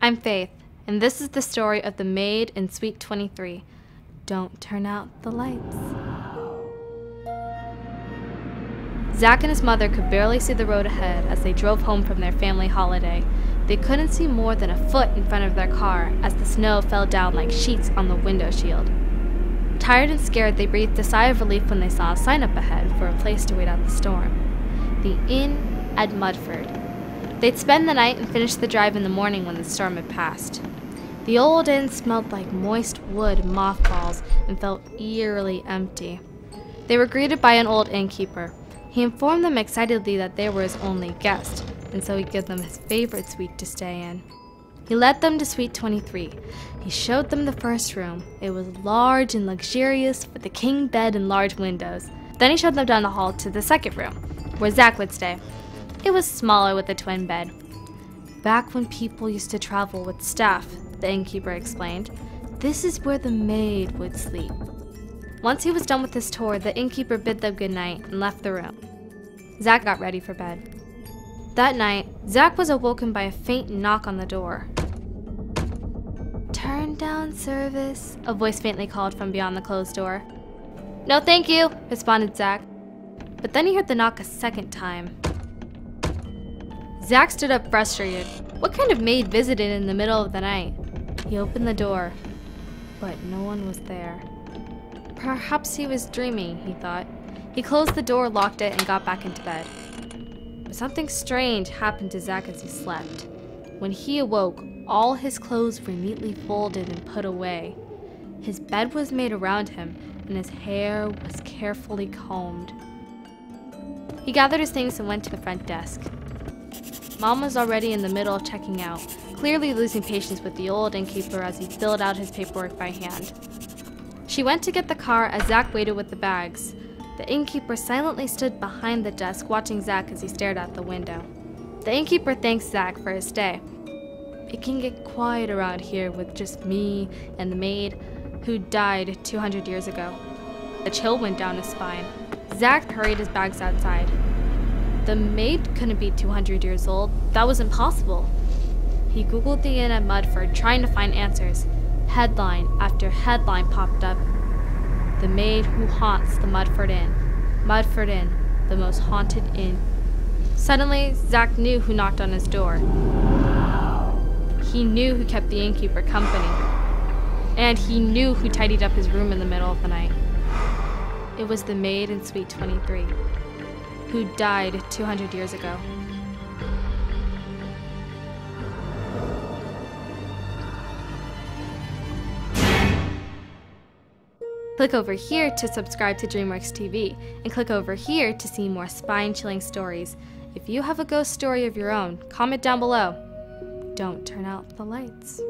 I'm Faith, and this is the story of the maid in Suite 23. Don't turn out the lights. Zach and his mother could barely see the road ahead as they drove home from their family holiday. They couldn't see more than a foot in front of their car as the snow fell down like sheets on the window shield. Tired and scared, they breathed a sigh of relief when they saw a sign up ahead for a place to wait out the storm. The Inn at Mudford. They'd spend the night and finish the drive in the morning when the storm had passed. The old inn smelled like moist wood and mothballs and felt eerily empty. They were greeted by an old innkeeper. He informed them excitedly that they were his only guest, and so he'd give them his favorite suite to stay in. He led them to Suite 23. He showed them the first room. It was large and luxurious with a king bed and large windows. Then he showed them down the hall to the second room, where Zach would stay. It was smaller with a twin bed. Back when people used to travel with staff, the innkeeper explained, this is where the maid would sleep. Once he was done with his tour, the innkeeper bid them goodnight and left the room. Zach got ready for bed. That night, Zach was awoken by a faint knock on the door. Turn down service, a voice faintly called from beyond the closed door. No thank you, responded Zach. But then he heard the knock a second time. Zach stood up frustrated. What kind of maid visited in the middle of the night? He opened the door, but no one was there. Perhaps he was dreaming, he thought. He closed the door, locked it, and got back into bed. But something strange happened to Zach as he slept. When he awoke, all his clothes were neatly folded and put away. His bed was made around him, and his hair was carefully combed. He gathered his things and went to the front desk. Mom was already in the middle of checking out, clearly losing patience with the old innkeeper as he filled out his paperwork by hand. She went to get the car as Zach waited with the bags. The innkeeper silently stood behind the desk watching Zach as he stared out the window. The innkeeper thanked Zach for his stay. It can get quiet around here with just me and the maid who died 200 years ago. A chill went down his spine. Zach hurried his bags outside. The maid couldn't be 200 years old. That was impossible. He Googled the inn at Mudford, trying to find answers. Headline after headline popped up. The maid who haunts the Mudford Inn. Mudford Inn, the most haunted inn. Suddenly, Zach knew who knocked on his door. He knew who kept the innkeeper company. And he knew who tidied up his room in the middle of the night. It was the maid in Suite 23. Who died 200 years ago. Click over here to subscribe to DreamWorks TV, and click over here to see more spine-chilling stories. If you have a ghost story of your own, comment down below. Don't turn out the lights.